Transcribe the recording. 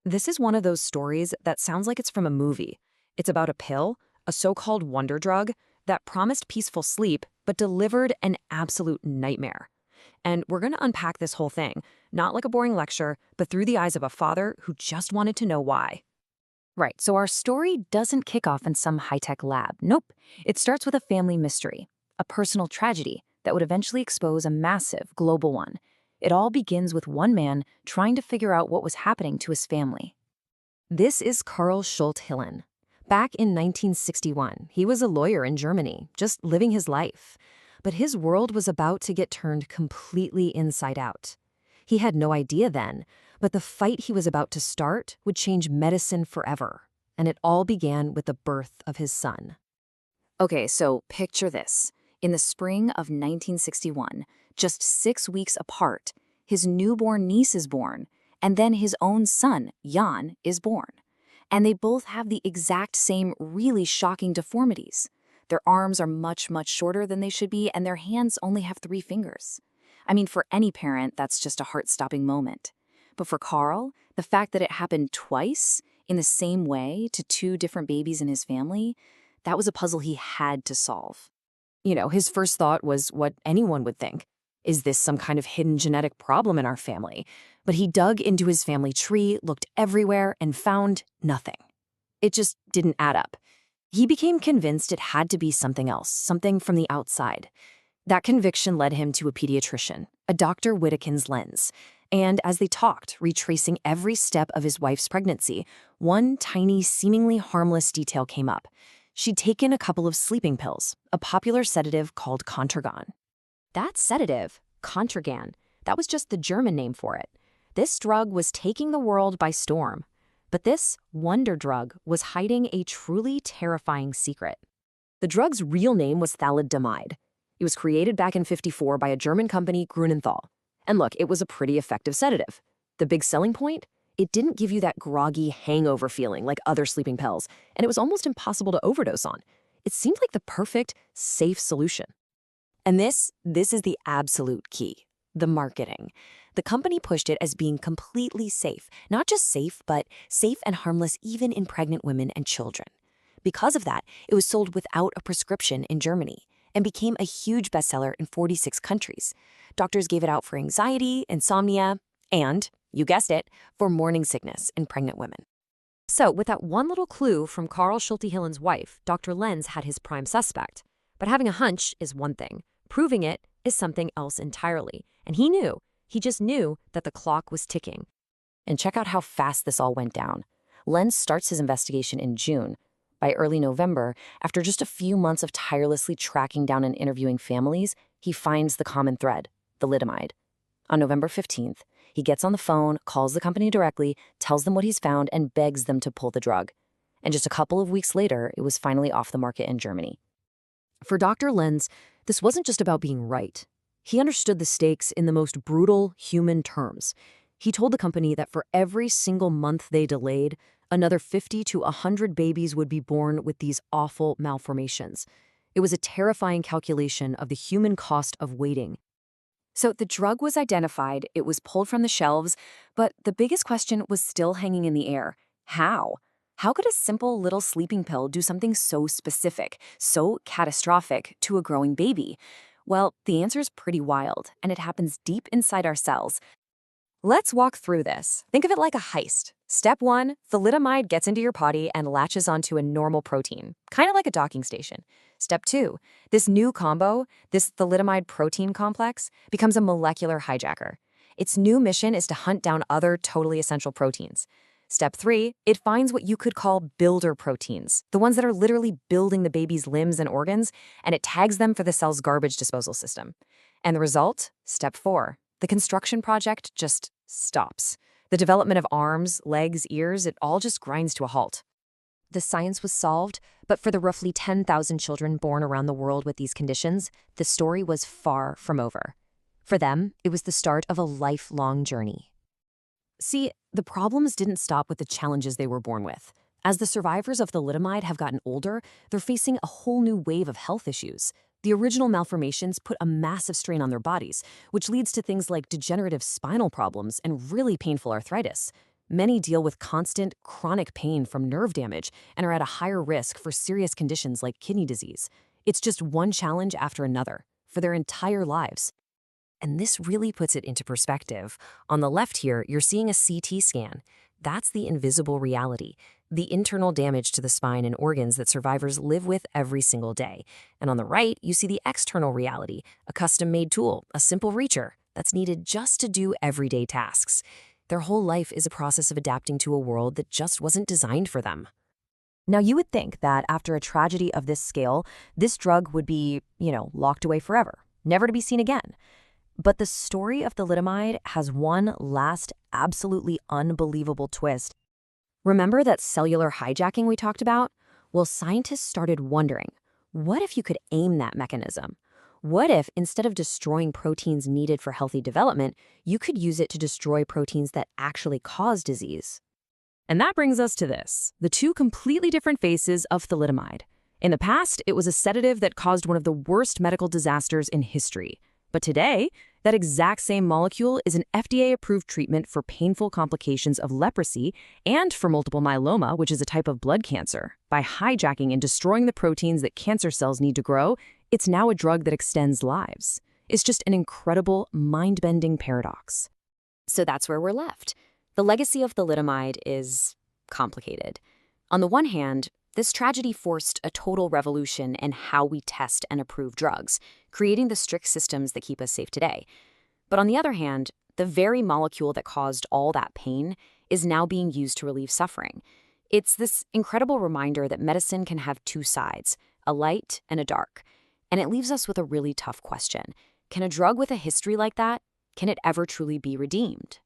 This is one of those stories that sounds like it's from a movie. It's about a pill, a so-called wonder drug, that promised peaceful sleep but delivered an absolute nightmare. And we're going to unpack this whole thing, not like a boring lecture, but through the eyes of a father who just wanted to know why. Right, so our story doesn't kick off in some high-tech lab. Nope. It starts with a family mystery, a personal tragedy that would eventually expose a massive global one. It all begins with one man trying to figure out what was happening to his family. This is Carl Schuldt-Hillen. Back in 1961, he was a lawyer in Germany, just living his life. But his world was about to get turned completely inside out. He had no idea then, but the fight he was about to start would change medicine forever. And it all began with the birth of his son. Okay, so picture this. In the spring of 1961, just 6 weeks apart, his newborn niece is born, and then his own son, Jan, is born. And they both have the exact same really shocking deformities. Their arms are much, much shorter than they should be, and their hands only have 3 fingers. I mean, for any parent, that's just a heart-stopping moment. But for Carl, the fact that it happened twice in the same way to 2 different babies in his family, that was a puzzle he had to solve. His first thought was what anyone would think. Is this some kind of hidden genetic problem in our family? But he dug into his family tree, looked everywhere, and found nothing. It just didn't add up. He became convinced it had to be something else, something from the outside. That conviction led him to a pediatrician, a Dr. Whittakin's Lens. And as they talked, retracing every step of his wife's pregnancy, one tiny, seemingly harmless detail came up. She'd taken a couple of sleeping pills, a popular sedative called Contergan. That sedative, Contergan, that was just the German name for it. This drug was taking the world by storm. But this wonder drug was hiding a truly terrifying secret. The drug's real name was thalidomide. It was created back in '54 by a German company, Grunenthal. And look, it was a pretty effective sedative. The big selling point? It didn't give you that groggy hangover feeling like other sleeping pills, and it was almost impossible to overdose on. It seemed like the perfect, safe solution. And this is the absolute key, the marketing. The company pushed it as being completely safe, not just safe, but safe and harmless even in pregnant women and children. Because of that, it was sold without a prescription in Germany and became a huge bestseller in 46 countries. Doctors gave it out for anxiety, insomnia, and, you guessed it, for morning sickness in pregnant women. So, with that one little clue from Carl Schulte-Hillen's wife, Dr. Lenz had his prime suspect. But having a hunch is one thing. Proving it is something else entirely. And he just knew that the clock was ticking. And check out how fast this all went down. Lenz starts his investigation in June. By early November, after just a few months of tirelessly tracking down and interviewing families, he finds the common thread, thalidomide. On November 15th, he gets on the phone, calls the company directly, tells them what he's found, and begs them to pull the drug. And just a couple of weeks later, it was finally off the market in Germany. For Dr. Lenz, this wasn't just about being right. He understood the stakes in the most brutal human terms. He told the company that for every single month they delayed, another 50 to 100 babies would be born with these awful malformations. It was a terrifying calculation of the human cost of waiting. So the drug was identified, it was pulled from the shelves, but the biggest question was still hanging in the air. How? How could a simple little sleeping pill do something so specific, so catastrophic to a growing baby? Well, the answer is pretty wild, and it happens deep inside our cells. Let's walk through this. Think of it like a heist. Step 1, thalidomide gets into your body and latches onto a normal protein, kind of like a docking station. Step 2, this new combo, this thalidomide protein complex, becomes a molecular hijacker. Its new mission is to hunt down other totally essential proteins. Step 3, it finds what you could call builder proteins, the ones that are literally building the baby's limbs and organs, and it tags them for the cell's garbage disposal system. And the result? Step 4, the construction project just stops. The development of arms, legs, ears, it all just grinds to a halt. The science was solved, but for the roughly 10,000 children born around the world with these conditions, the story was far from over. For them, it was the start of a lifelong journey. See, the problems didn't stop with the challenges they were born with. As the survivors of thalidomide have gotten older, they're facing a whole new wave of health issues. The original malformations put a massive strain on their bodies, which leads to things like degenerative spinal problems and really painful arthritis. Many deal with constant, chronic pain from nerve damage and are at a higher risk for serious conditions like kidney disease. It's just one challenge after another for their entire lives. And this really puts it into perspective. On the left here, you're seeing a CT scan. That's the invisible reality, the internal damage to the spine and organs that survivors live with every single day. And on the right, you see the external reality, a custom-made tool, a simple reacher that's needed just to do everyday tasks. Their whole life is a process of adapting to a world that just wasn't designed for them. Now, you would think that after a tragedy of this scale, this drug would be, locked away forever, never to be seen again. But the story of thalidomide has one last, absolutely unbelievable twist. Remember that cellular hijacking we talked about? Well, scientists started wondering, what if you could aim that mechanism? What if, instead of destroying proteins needed for healthy development, you could use it to destroy proteins that actually cause disease? And that brings us to this, the two completely different faces of thalidomide. In the past, it was a sedative that caused one of the worst medical disasters in history. But today, that exact same molecule is an FDA-approved treatment for painful complications of leprosy and for multiple myeloma, which is a type of blood cancer. By hijacking and destroying the proteins that cancer cells need to grow, it's now a drug that extends lives. It's just an incredible, mind-bending paradox. So that's where we're left. The legacy of thalidomide is complicated. On the one hand, this tragedy forced a total revolution in how we test and approve drugs, creating the strict systems that keep us safe today. But on the other hand, the very molecule that caused all that pain is now being used to relieve suffering. It's this incredible reminder that medicine can have two sides, a light and a dark. And it leaves us with a really tough question. Can a drug with a history like that, can it ever truly be redeemed?